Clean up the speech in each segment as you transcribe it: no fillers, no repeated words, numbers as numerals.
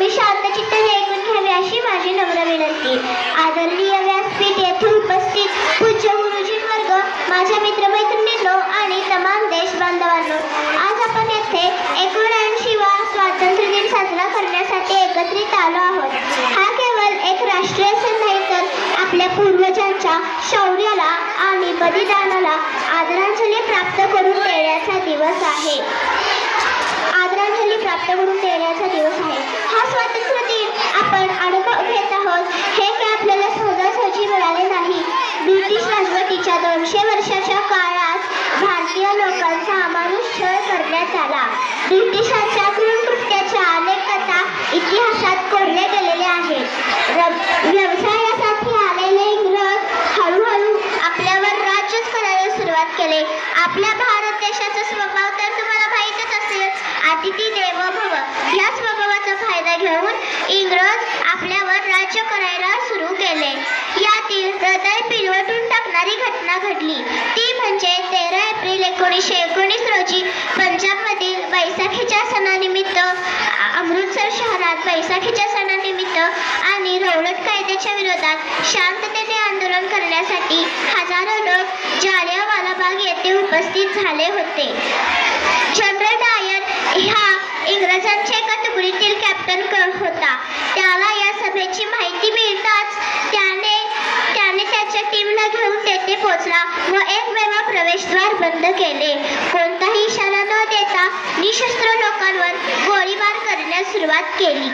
तुम्ही शांत चित्ताने ऐकून घ्यावे अशी माझी नम्र विनंती. आदरणीय व्यासपीठ येथे उपस्थित पूज्य गुरुजींवर्ग, माझ्या मित्रमैत्रिणींनो आणि तमाम देश बांधवांनो, आज आपण येथे 79वा स्वातंत्र्य दिन साजरा करण्यासाठी एकत्रित आलो आहोत. हा केवळ एक राष्ट्रीय सण नाही, तर आपल्या पूर्वजांच्या शौर्याला आणि बलिदानाला आदरांजली प्राप्त करून देण्याचा दिवस आहे. हा स्वातंत्र्य दिन आपण अनुभव घेत आहोत हे काय आपल्याला सहजासहजी मिळाले नाही. ब्रिटिश राजवटीच्या 200 वर्षाच्या काळात भारतीय लोकांचा अमानुष छळ करण्यात आला. ब्रिटिशांच्या क्रूर कृत्याच्या अनेक कथा इतिहासात कोरल्या गेलेल्या आहेत. व्यवसायासाठी आलेले इंग्रज हळूहळू आपल्यावर राज्यच करायला सुरुवात केले. आपल्या भारत देशाचा स्वभाव तर तुम्हाला माहीतच असेल, अतिथी देवो भव. या स्वभावाचा फायदा घेऊन इंग्रज आपल्यावर राज्य करायला सुरू केले. यातील हृदय पिळवटून टाकणारी घटना घडली ती म्हणजे 13 एप्रिल 1919 रोजी पंजाबमधील बैसाखीच्या सणानिमित्त अमृतसर शहरात बैसाखीच्या सणानिमित्त आणि रौलट कायद्याच्या विरोधात शांततेने आंदोलन करण्यासाठी हजारो लोक जालियनवाला बाग येथे उपस्थित झाले होते. जनरल डायर हा इंग्रजांच्या एका तुकडीतील कॅप्टन होता. त्याला या सभेची माहिती मिळताच त्याने त्याच्या टीमला घेऊन तेथे पोहोचला व एकमेव प्रवेशद्वार बंद केले. कोणताही इशारा न देता निशस्त्र लोकांवर गोळीबार करण्यास सुरुवात केली.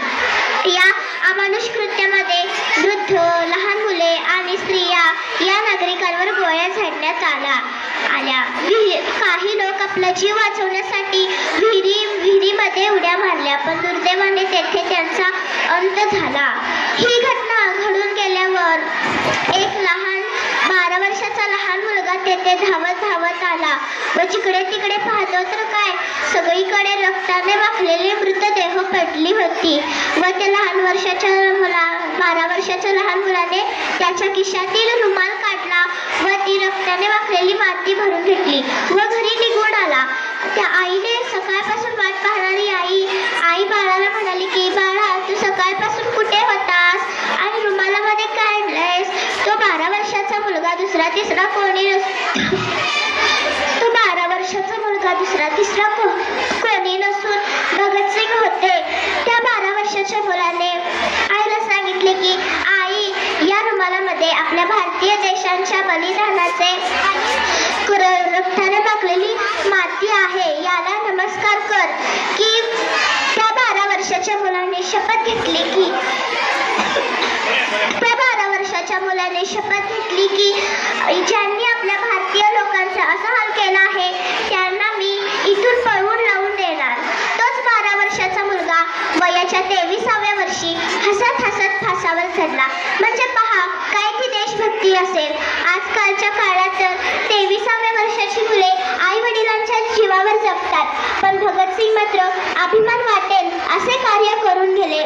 या अमानुष कृत्यामध्ये वृद्ध, लहान मुले आणि स्त्रिया या नागरिकांवर गोळ्या झाडण्यात आल्या. काही लोक आपला जीव वाचवण्यासाठी विहिरीमध्ये उड्या मारल्या, पण दुर्दैवाने तेथे त्यांचा अंत झाला. ही घटना घडून गेल्यावर एक 12 वर्षाचा लहान मुलगा तेथे धावत आला व जिकडे तिकडे पाहतो तर काय, सगळीकडे रक्ताने वाकलेली मृतदेह पडली होती व त्या 12 वर्षाच्या लहान मुलाने त्याच्या खिशातील रुमाल काढला व ती रक्ताने वाकलेली माती भरून घेतली व घरी निघून आला. त्या आईने सकाळपासून वाट पाहणारी आई बाळाला म्हणाली की, बाळा, तू सकाळपासून कुठे होतास आणि रुमालामध्ये काय आणलंयस? तो 12 वर्षाचा मुलगा दुसरा तिसरा कोणी नसून भगतसिंग होते. त्या 12 वर्षाच्या मुलाने आईला सांगितले की, आई, या रुमालामध्ये आपल्या भारतीय देशांच्या बलिदानाचे रक्ताने माखलेली माती आहे, याला नमस्कार कर. की त्या 12 वर्षाच्या मुलाने शपथ घेतली की ज्यांनी आपल्या भारतीय लोकांचा असा हाल केला आहे त्यांना मी इथून पळवून लावून देणार. तोच 12 वर्षाचा मुलगा वयाच्या 23व्या वर्षी हसत फासावर चढला. म्हणजे पहा, काय ती देशभक्ती असेल. आजकालच्या काळात तर 23व्या वर्षाची मुले आई वडिलांच्या जीवावर जगतात, पण भगतसिंग मात्र अभिमान वाटेल असे कार्य करून गेले.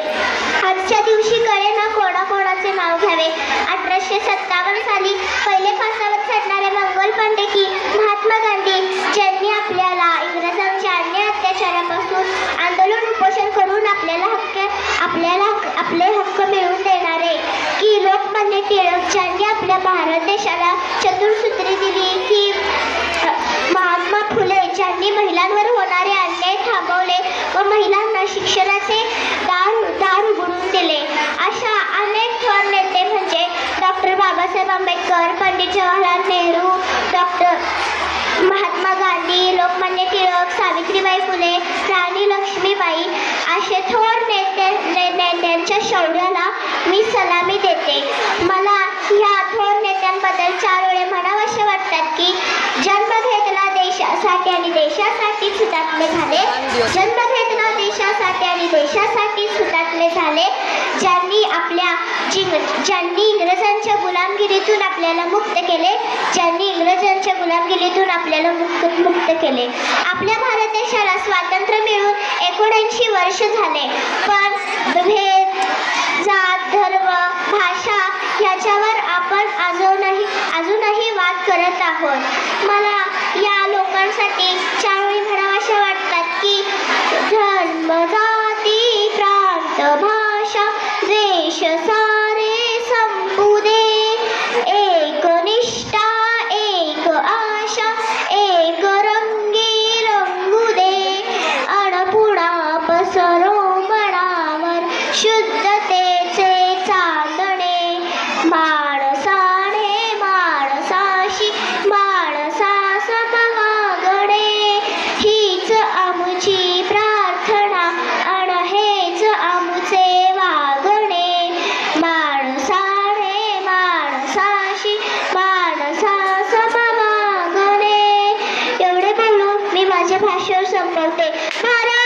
आजच्या दिवशी कळे ना कोणाचे नाव घ्यावे. 1857 साली पहिले फासावर चढणारे मंगल पांडे की महात्मा गांधी, ज्यांनी आपल्याला इंग्रजांच्या अन्याय अत्याचारापासून आंदोलन उपोषण करून आपले हक्क मिळवून देणारे की लोकमान्य टिळक, ज्यांनी आपल्या भारत देशाला चतुर्सूत्री दिली की महात्मा फुले, ज्यांनी महिलांवर होणारे अन्याय थांबवले व महिलांना शिक्षणाचे दार उघडून दिले. अशा अनेक थोर नेते म्हणजे डॉक्टर बाबासाहेब आंबेडकर, पंडित जवाहरलाल नेहरू, महात्मा गांधी, लोकमान्य टिळक, सावित्रीबाई फुले, राणी लक्ष्मीबाई असे थोर नेत्यांच्या शौर्याला मी सलामी देते. मला ह्या थोर नेत्यांबद्दल 4 वेळे म्हणावेसे वाटतात की, जन्म घेतला देशासाठी आणि देशासाठी हुतात्मे झाले. ज्यांनी इंग्रजांच्या गुलामगिरीतून आपल्याला मुक्त केले, मुक्त केले. आपल्या भारत देशाला स्वातंत्र्य मिळून 79 वर्ष झाले, पण भेद, जात, धर्म, भाषा ह्याच्यावर आपण अजूनही वाद करत आहोत. मला या लोकांसाठी 4 वेळी म्हणावेसे वाटतात की, धर्म, जाती, प्रांत, माझे भाषण संपवते. भारत